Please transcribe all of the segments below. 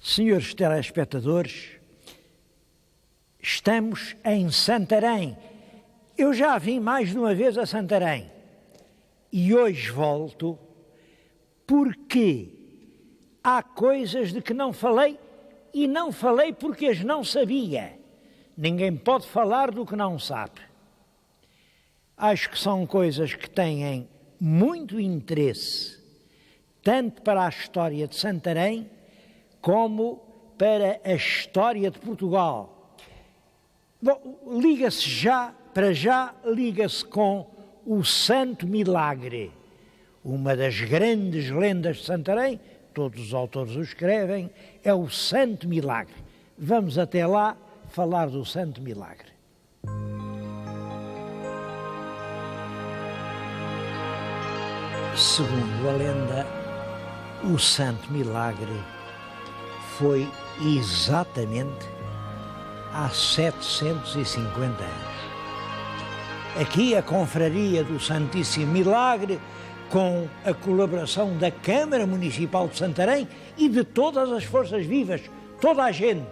Senhores telespectadores, estamos em Santarém. Eu já vim mais de uma vez a Santarém e hoje volto porque há coisas de que não falei e não falei porque as não sabia. Ninguém pode falar do que não sabe. Acho que são coisas que têm muito interesse, tanto para a história de Santarém como para a história de Portugal. Bom, liga-se com o Santo Milagre, uma das grandes lendas de Santarém, todos os autores o escrevem, é o Santo Milagre. Vamos até lá falar do Santo Milagre. Segundo a lenda, o Santo Milagre foi exatamente há 750 anos. Aqui a confraria do Santíssimo Milagre, com a colaboração da Câmara Municipal de Santarém e de todas as forças vivas, toda a gente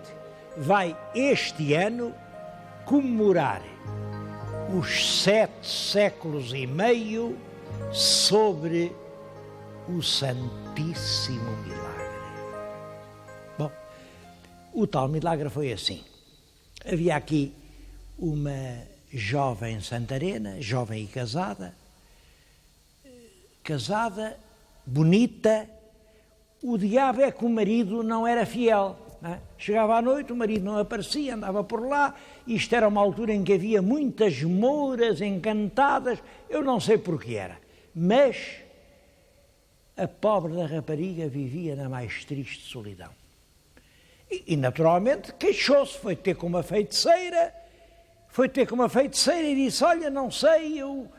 vai este ano comemorar os 7 séculos e meio sobre o Santíssimo Milagre. Bom, o tal milagre foi assim. Havia aqui uma jovem santarena, jovem e casada, bonita. O diabo é que o marido não era fiel. Não é? Chegava à noite, o marido não aparecia, andava por lá. Isto era uma altura em que havia muitas mouras encantadas, eu não sei por que era. Mas a pobre da rapariga vivia na mais triste solidão. E naturalmente queixou-se, foi ter com uma feiticeira e disse: olha, não sei, eu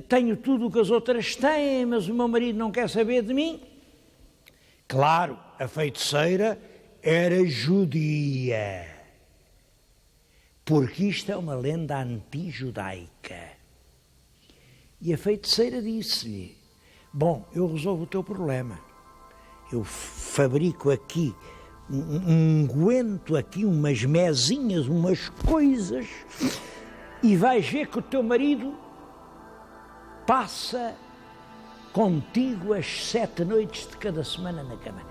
tenho tudo o que as outras têm, mas o meu marido não quer saber de mim. Claro, a feiticeira era judia, porque isto é uma lenda anti-judaica. E a feiticeira disse-lhe: bom, eu resolvo o teu problema. Eu fabrico aqui um unguento, aqui umas mesinhas, umas coisas, e vais ver que o teu marido passa contigo as 7 noites de cada semana na cama.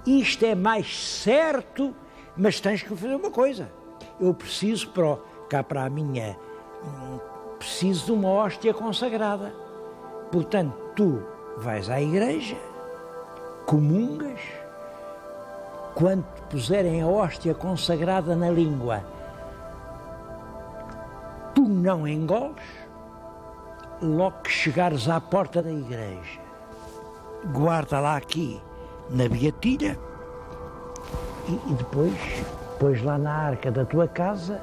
Isto é mais certo, mas tens que fazer uma coisa. Eu preciso, preciso de uma hóstia consagrada. Portanto, tu vais à igreja, comungas, quando te puserem a hóstia consagrada na língua, tu não engoles, logo que chegares à porta da igreja, guarda lá aqui na beatilha e depois pões lá na arca da tua casa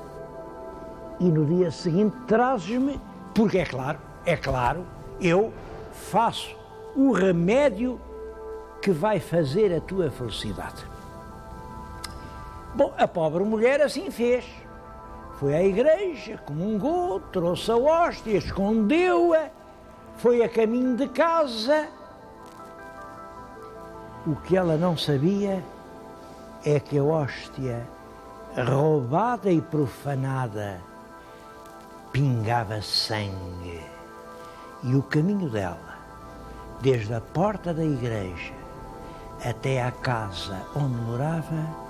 e no dia seguinte trazes-me, porque é claro, eu faço o remédio que vai fazer a tua felicidade. Bom, a pobre mulher assim fez. Foi à igreja, comungou, trouxe a hóstia, escondeu-a, foi a caminho de casa. O que ela não sabia é que a hóstia, roubada e profanada, pingava sangue. E o caminho dela, desde a porta da igreja até à casa onde morava,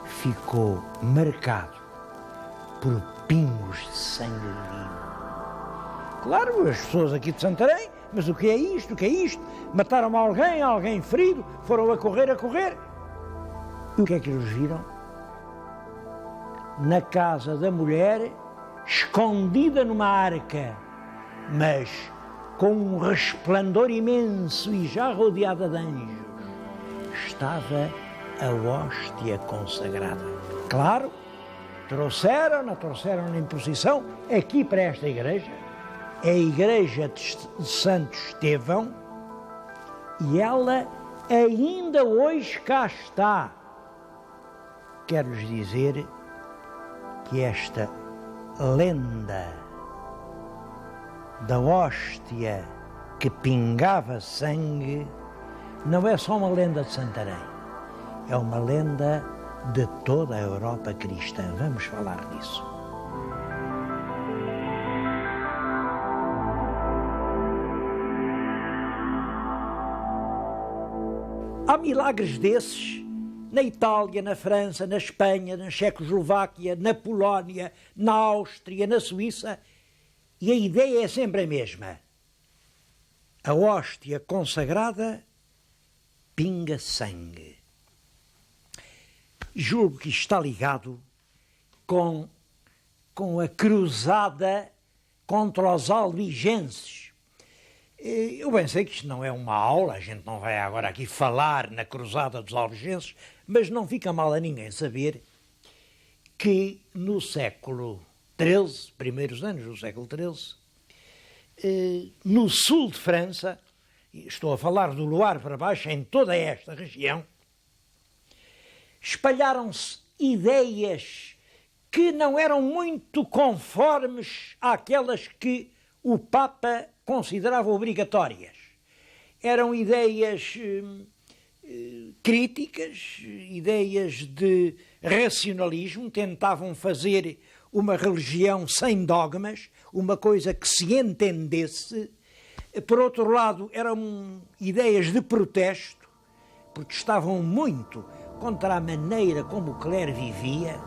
ficou marcado por pingos de sangue divino. Claro, as pessoas aqui de Santarém, mas o que é isto? O que é isto? Mataram alguém ferido, foram a correr. E o que é que eles viram? Na casa da mulher, escondida numa arca, mas com um resplendor imenso e já rodeada de anjos, estava a hóstia consagrada. Claro, trouxeram em procissão aqui para esta igreja, é a igreja de Santo Estevão, e ela ainda hoje cá está. Quero-vos dizer que esta lenda da hóstia que pingava sangue não é só uma lenda de Santarém. é uma lenda de toda a Europa cristã. Vamos falar disso. Há milagres desses na Itália, na França, na Espanha, na Checoslováquia, na Polónia, na Áustria, na Suíça, e a ideia é sempre a mesma. A hóstia consagrada pinga sangue. Julgo que isto está ligado com a cruzada contra os albigenses. Eu bem sei que isto não é uma aula, a gente não vai agora aqui falar na cruzada dos albigenses, mas não fica mal a ninguém saber que no século XIII, primeiros anos do século XIII, no sul de França, estou a falar do Loire para baixo, em toda esta região, espalharam-se ideias que não eram muito conformes àquelas que o Papa considerava obrigatórias. Eram ideias críticas, ideias de racionalismo, tentavam fazer uma religião sem dogmas, uma coisa que se entendesse. Por outro lado, eram ideias de protesto, porque estavam muito contra a maneira como o clero vivia.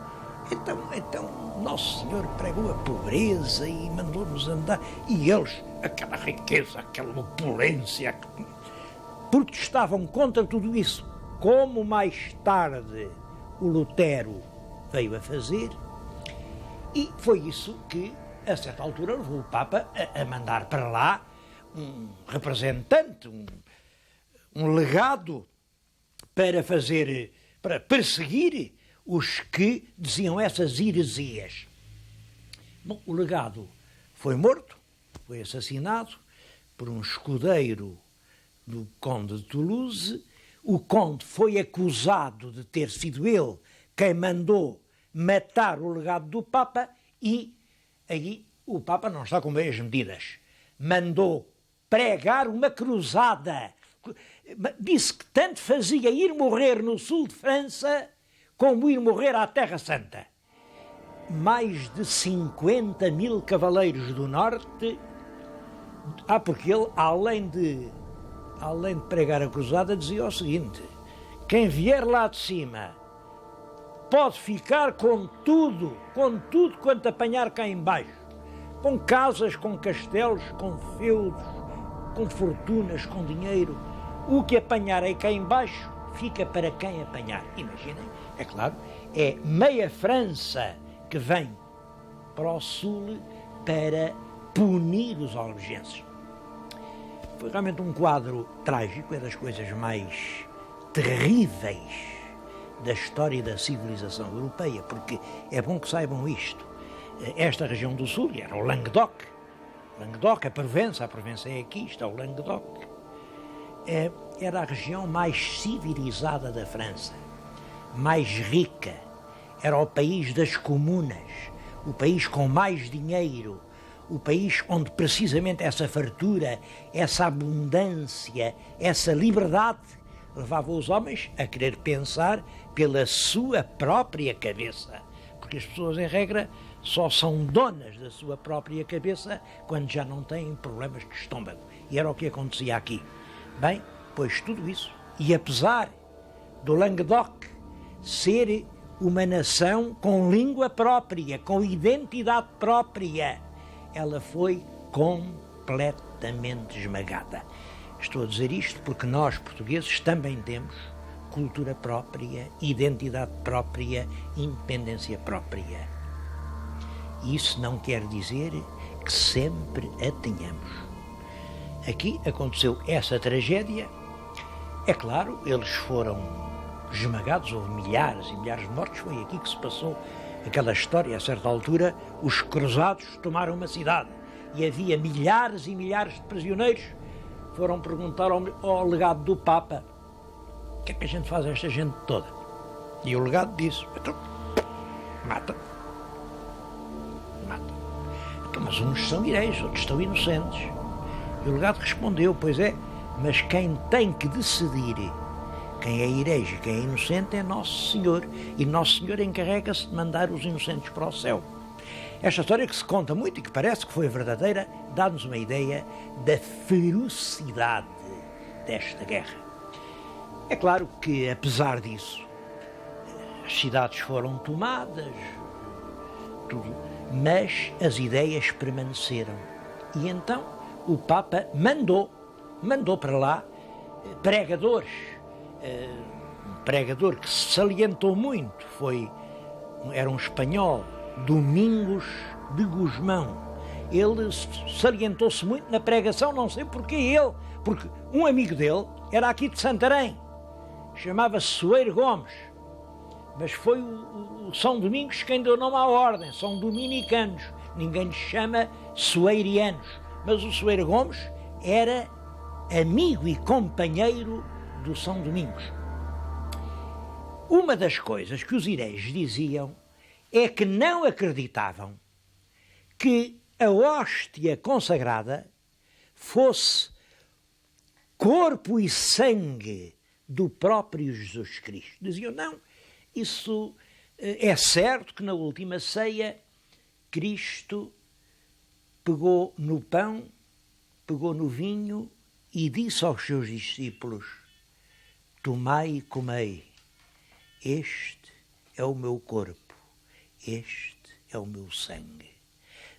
Então Nosso Senhor pregou a pobreza e mandou-nos andar, e eles, aquela riqueza, aquela opulência, protestavam contra tudo isso, como mais tarde o Lutero veio a fazer, e foi isso que, a certa altura, levou o Papa a mandar para lá um representante, um legado para perseguir os que diziam essas heresias. Bom, o legado foi morto, foi assassinado por um escudeiro do conde de Toulouse. O conde foi acusado de ter sido ele quem mandou matar o legado do Papa, e aí o Papa não está com meias medidas. Mandou pregar uma cruzada. Disse que tanto fazia ir morrer no sul de França como ir morrer à Terra Santa. Mais de 50 mil cavaleiros do norte. Porque ele, além de pregar a cruzada, dizia o seguinte: quem vier lá de cima pode ficar com tudo quanto apanhar cá em baixo, com casas, com castelos, com feudos, com fortunas, com dinheiro. O que apanhar aí cá em baixo fica para quem apanhar. Imaginem, é claro, é meia França que vem para o sul para punir os albigenses. Foi realmente um quadro trágico, é das coisas mais terríveis da história da civilização europeia, porque é bom que saibam isto. Esta região do sul, era o Languedoc, a Provença é aqui, está o Languedoc, era a região mais civilizada da França, mais rica, era o país das comunas, o país com mais dinheiro, o país onde precisamente essa fartura, essa abundância, essa liberdade levava os homens a querer pensar pela sua própria cabeça, porque as pessoas, em regra, só são donas da sua própria cabeça quando já não têm problemas de estômago. E era o que acontecia aqui. Bem, pois tudo isso, e apesar do Languedoc ser uma nação com língua própria, com identidade própria, ela foi completamente esmagada. Estou a dizer isto porque nós, portugueses, também temos cultura própria, identidade própria, independência própria. Isso não quer dizer que sempre a tenhamos. Aqui aconteceu essa tragédia. É claro, eles foram esmagados, houve milhares e milhares de mortos. Foi aqui que se passou aquela história. A certa altura, os cruzados tomaram uma cidade e havia milhares e milhares de prisioneiros. Foram perguntar ao legado do Papa: o que é que a gente faz a esta gente toda? E o legado disse: então, mata. Então, mas uns são hereges, outros estão inocentes. E o legado respondeu: pois é, mas quem tem que decidir Quem é herege, quem é inocente é Nosso Senhor. E Nosso Senhor encarrega-se de mandar os inocentes para o céu. Esta história que se conta muito e que parece que foi verdadeira, dá-nos uma ideia da ferocidade desta guerra. É claro que, apesar disso, as cidades foram tomadas, tudo, mas as ideias permaneceram. E então o Papa mandou para lá pregadores. Um pregador que se salientou muito era um espanhol, Domingos de Gusmão. Ele salientou-se muito na pregação, não sei porque porque um amigo dele era aqui de Santarém, chamava-se Soeiro Gomes, mas foi o São Domingos quem deu nome à ordem, são dominicanos, ninguém lhes chama soeirianos, mas o Soeiro Gomes era amigo e companheiro do São Domingos. Uma das coisas que os hereges diziam é que não acreditavam que a hóstia consagrada fosse corpo e sangue do próprio Jesus Cristo. Diziam, não, isso é certo que na última ceia Cristo pegou no pão, pegou no vinho e disse aos seus discípulos, tomai e comei, este é o meu corpo. Este é o meu sangue.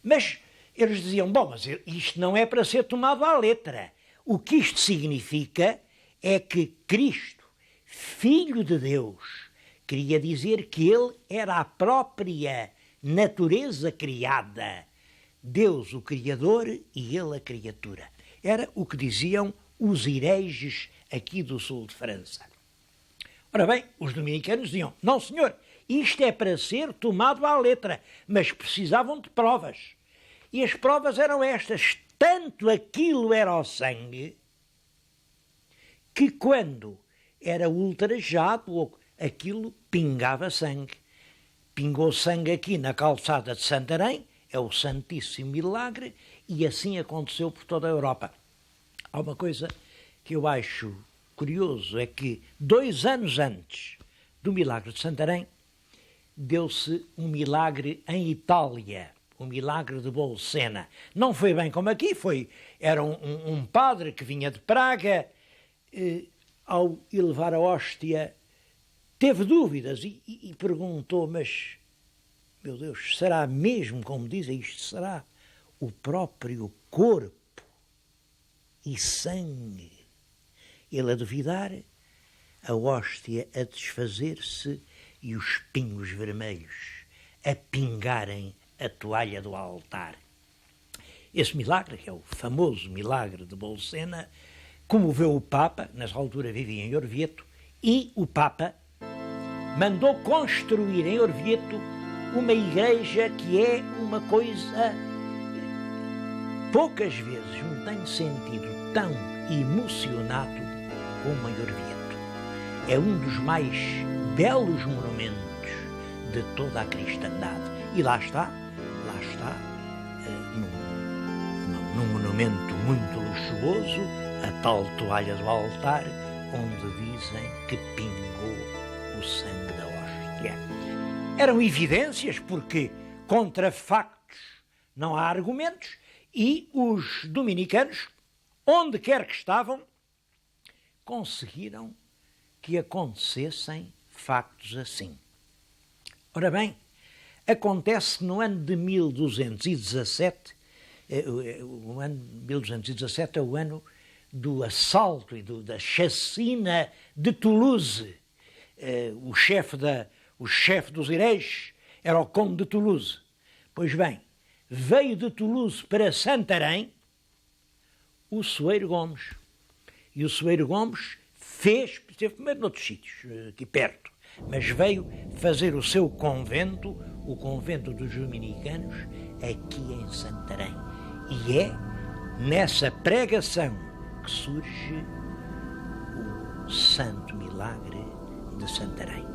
Mas eles diziam, bom, mas isto não é para ser tomado à letra. O que isto significa é que Cristo, Filho de Deus, queria dizer que ele era a própria natureza criada. Deus, o Criador, e ele, a criatura. Era o que diziam os hereges aqui do sul de França. Ora bem, os dominicanos diziam, não senhor, isto é para ser tomado à letra, mas precisavam de provas. E as provas eram estas, tanto aquilo era o sangue, que quando era ultrajado, aquilo pingava sangue. Pingou sangue aqui na calçada de Santarém, é o Santíssimo Milagre, e assim aconteceu por toda a Europa. Há uma coisa que eu acho curioso, é que 2 anos antes do milagre de Santarém, deu-se um milagre em Itália, o milagre de Bolsena. Não foi bem como aqui, era um padre que vinha de Praga, ao elevar a hóstia, teve dúvidas e perguntou, mas, meu Deus, será mesmo, como dizem, isto será o próprio corpo e sangue? Ele a duvidar, a hóstia a desfazer-se e os pingos vermelhos a pingarem a toalha do altar. Esse milagre, que é o famoso milagre de Bolsena, comoveu o Papa, nessa altura vivia em Orvieto, e o Papa mandou construir em Orvieto uma igreja que é uma coisa... Poucas vezes me tenho sentido tão emocionado como em Orvieto. É um dos mais belos monumentos de toda a cristandade. E lá está num monumento muito luxuoso, a tal toalha do altar, onde dizem que pingou o sangue da hóstia. Eram evidências, porque contra factos não há argumentos, e os dominicanos, onde quer que estavam, conseguiram que acontecessem factos assim. Ora bem, acontece que no ano de 1217, o ano de 1217 é o ano do assalto e da chacina de Toulouse. O chefe dos hereges era o conde de Toulouse. Pois bem, veio de Toulouse para Santarém o Soeiro Gomes. E o Soeiro Gomes esteve primeiro noutros sítios, aqui perto, mas veio fazer o seu convento, o convento dos dominicanos, aqui em Santarém. E é nessa pregação que surge o Santo Milagre de Santarém.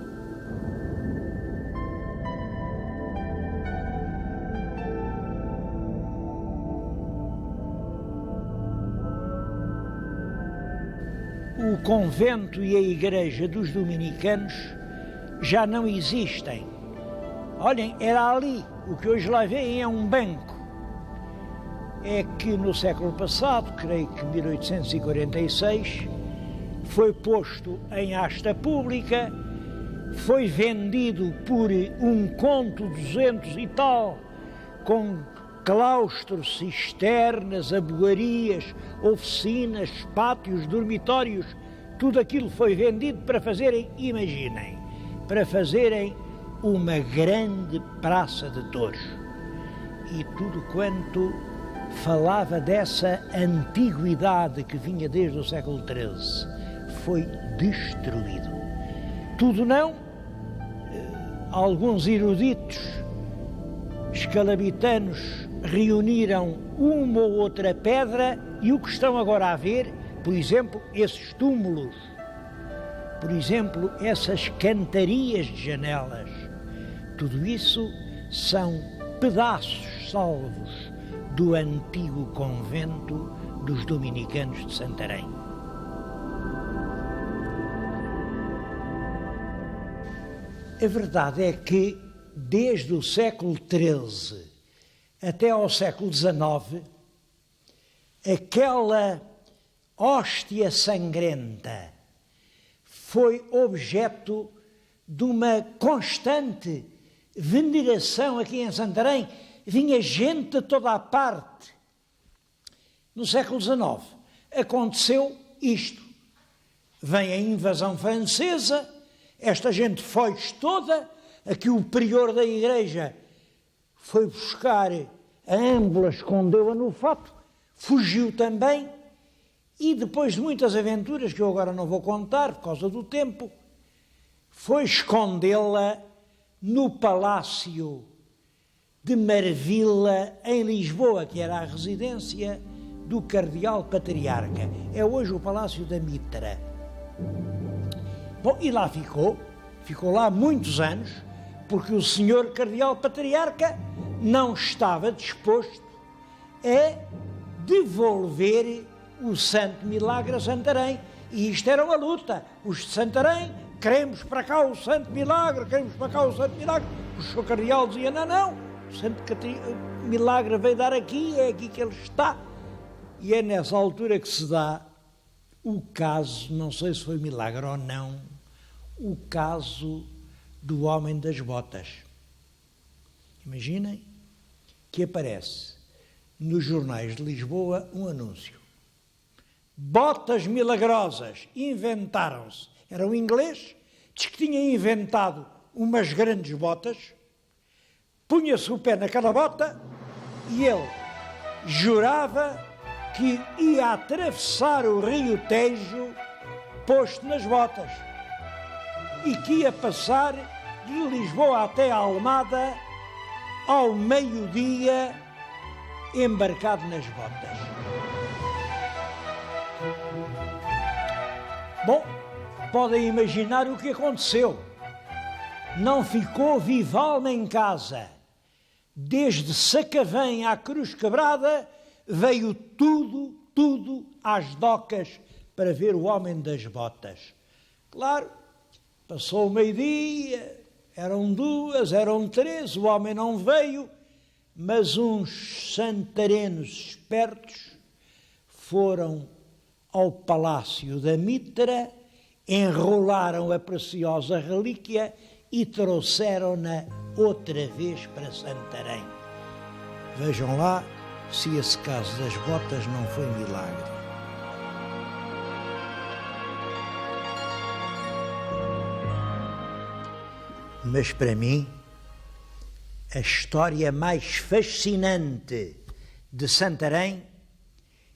o convento e a igreja dos dominicanos já não existem. Olhem, era ali, o que hoje lá veem é um banco. É que no século passado, creio que 1846, foi posto em asta pública, foi vendido por £1,200 e tal, com claustros, cisternas, aboarias, oficinas, pátios, dormitórios, tudo aquilo foi vendido para fazerem, imaginem, para fazerem uma grande praça de touros. E tudo quanto falava dessa antiguidade que vinha desde o século XIII foi destruído. Tudo não, alguns eruditos escalabitanos reuniram uma ou outra pedra e o que estão agora a ver, por exemplo, esses túmulos, por exemplo, essas cantarias de janelas, tudo isso são pedaços salvos do antigo convento dos dominicanos de Santarém. A verdade é que, desde o século XIII até ao século XIX, aquela hóstia sangrenta foi objeto de uma constante veneração aqui em Santarém. Vinha gente de toda a parte. No século XIX aconteceu isto. Vem a invasão francesa, esta gente foi-se toda, aqui o prior da igreja foi buscar a âmbula, escondeu-a no fato, fugiu também, e depois de muitas aventuras, que eu agora não vou contar por causa do tempo, foi escondê-la no Palácio de Marvila, em Lisboa, que era a residência do Cardeal Patriarca. É hoje o Palácio da Mitra. Bom, e lá ficou lá muitos anos, porque o senhor Cardeal Patriarca não estava disposto a devolver o Santo Milagre a Santarém. E isto era uma luta. Os de Santarém, queremos para cá o Santo Milagre, queremos para cá o Santo Milagre. O senhor Cardeal dizia, não, o Santo Milagre veio dar aqui, é aqui que ele está. E é nessa altura que se dá o caso, não sei se foi milagre ou não, o caso do homem das botas. Imaginem que aparece nos jornais de Lisboa um anúncio. Botas milagrosas inventaram-se. Era um inglês, diz que tinha inventado umas grandes botas, punha-se o pé naquela bota e ele jurava que ia atravessar o rio Tejo posto nas botas e que ia passar de Lisboa até a Almada ao meio-dia embarcado nas botas. Bom, podem imaginar o que aconteceu. Não ficou viva alma em casa. Desde Sacavém à Cruz Quebrada veio tudo às docas para ver o homem das botas. Claro, passou o meio-dia, eram 2, eram 3, o homem não veio, mas uns santarenos espertos foram ao Palácio da Mitra, enrolaram a preciosa relíquia e trouxeram-na outra vez para Santarém. Vejam lá se esse caso das botas não foi milagre. Mas para mim, a história mais fascinante de Santarém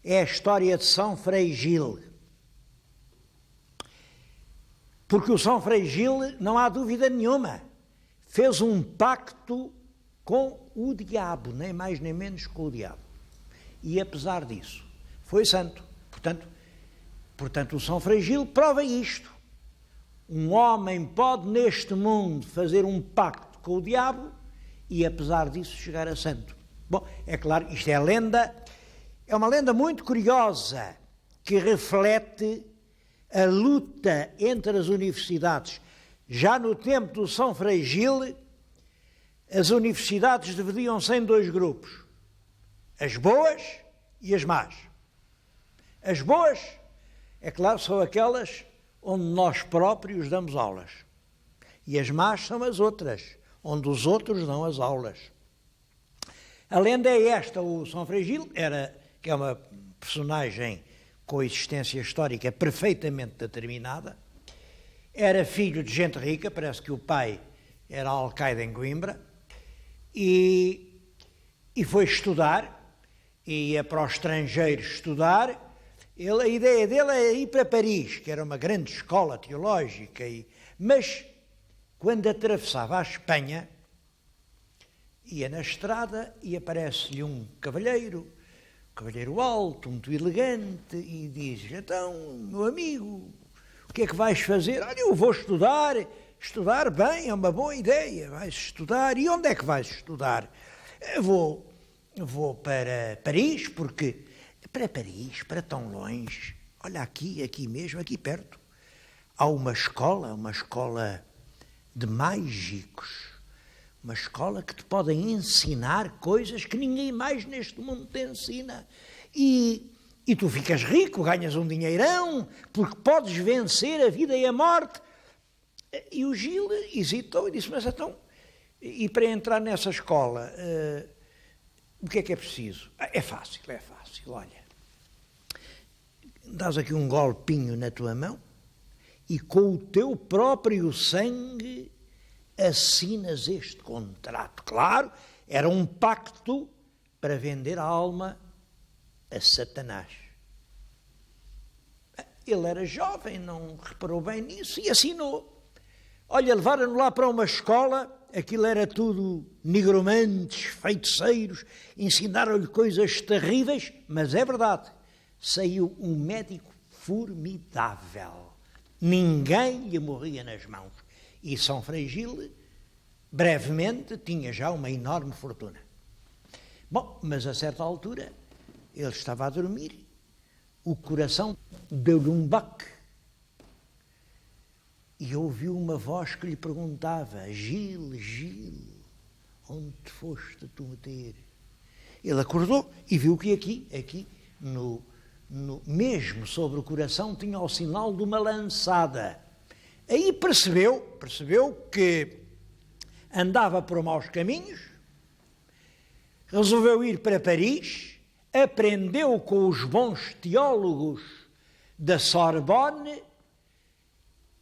é a história de São Frei Gil. Porque o São Frei Gil, não há dúvida nenhuma, fez um pacto com o diabo, nem mais nem menos com o diabo. E apesar disso, foi santo. Portanto, o São Frei Gil prova isto. Um homem pode neste mundo fazer um pacto com o diabo e apesar disso chegar a santo. Bom, é claro, isto é lenda, é uma lenda muito curiosa que reflete a luta entre as universidades. Já no tempo do São Frei Gil, as universidades dividiam-se em dois grupos, as boas e as más. As boas, é claro, são aquelas onde nós próprios damos aulas. E as más são as outras, onde os outros dão as aulas. A lenda é esta: o São Frei Gil, que é uma personagem com existência histórica perfeitamente determinada, era filho de gente rica, parece que o pai era alcaide em Coimbra, e foi estudar, ia para o estrangeiro estudar. A ideia dele é ir para Paris, que era uma grande escola teológica, mas quando atravessava a Espanha, ia na estrada e aparece-lhe um cavalheiro alto, muito elegante, e diz: então, meu amigo, o que é que vais fazer? Olha, eu vou estudar bem, é uma boa ideia, vais estudar. E onde é que vais estudar? Vou para Paris, porque para Paris, para tão longe, olha aqui mesmo, aqui perto, há uma escola de mágicos, uma escola que te podem ensinar coisas que ninguém mais neste mundo te ensina. E tu ficas rico, ganhas um dinheirão, porque podes vencer a vida e a morte. E o Gil hesitou e disse: mas então, e para entrar nessa escola, o que é preciso? É fácil, olha. Dás aqui um golpinho na tua mão e com o teu próprio sangue assinas este contrato. Claro, era um pacto para vender a alma a Satanás. Ele era jovem, não reparou bem nisso e assinou. Olha, levaram-no lá para uma escola, aquilo era tudo nigromantes, feiticeiros, ensinaram-lhe coisas terríveis, mas é verdade, saiu um médico formidável. Ninguém lhe morria nas mãos. E São Frei Gil, brevemente, tinha já uma enorme fortuna. Bom, mas a certa altura, ele estava a dormir, o coração deu-lhe um baque e ouviu uma voz que lhe perguntava: Gil, onde te foste tu meter? Ele acordou e viu que aqui mesmo sobre o coração, tinha o sinal de uma lançada. Aí percebeu que andava por maus caminhos, resolveu ir para Paris, aprendeu com os bons teólogos da Sorbonne,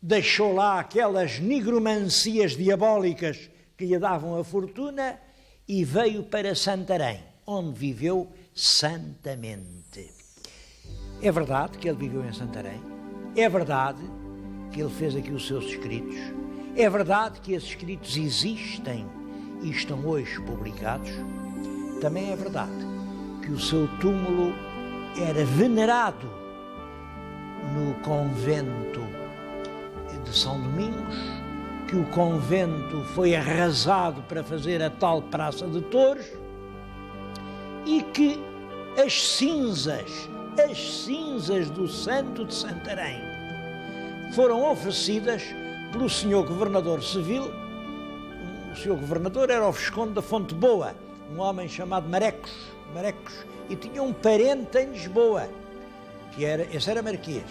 deixou lá aquelas nigromancias diabólicas que lhe davam a fortuna e veio para Santarém, onde viveu santamente. É verdade que ele viveu em Santarém, é verdade que ele fez aqui os seus escritos, é verdade que esses escritos existem e estão hoje publicados. Também é verdade que o seu túmulo era venerado no convento de São Domingos, que o convento foi arrasado para fazer a tal Praça de Touros e que as cinzas do santo de Santarém foram oferecidas pelo senhor governador civil. O senhor governador era o Visconde da Fonte Boa, um homem chamado Marecos, e tinha um parente em Lisboa, esse era Marquês,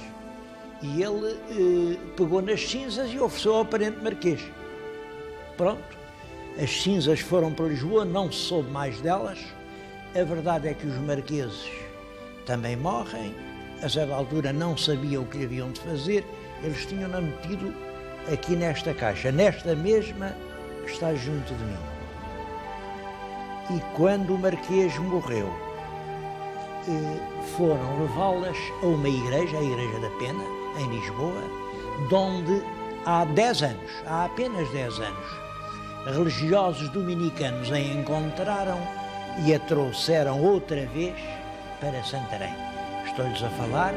e ele pegou nas cinzas e ofereceu ao parente Marquês. Pronto, as cinzas foram para Lisboa, não se soube mais delas. A verdade é que os marqueses também morrem, a certa altura não sabiam o que haviam de fazer, eles tinham-na metido aqui nesta caixa, nesta mesma que está junto de mim. E quando o Marquês morreu, foram levá-las a uma igreja, a Igreja da Pena, em Lisboa, de onde há apenas 10 anos, religiosos dominicanos a encontraram e a trouxeram outra vez para Santarém. Estou-lhes a falar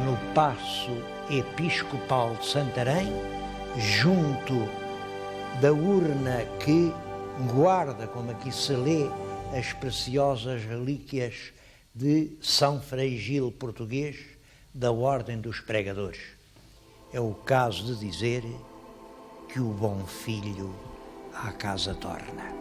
no Paço Episcopal de Santarém, junto da urna que guarda, como aqui se lê, as preciosas relíquias de São Frei Gil português, da Ordem dos Pregadores. é o caso de dizer que o bom filho à casa torna.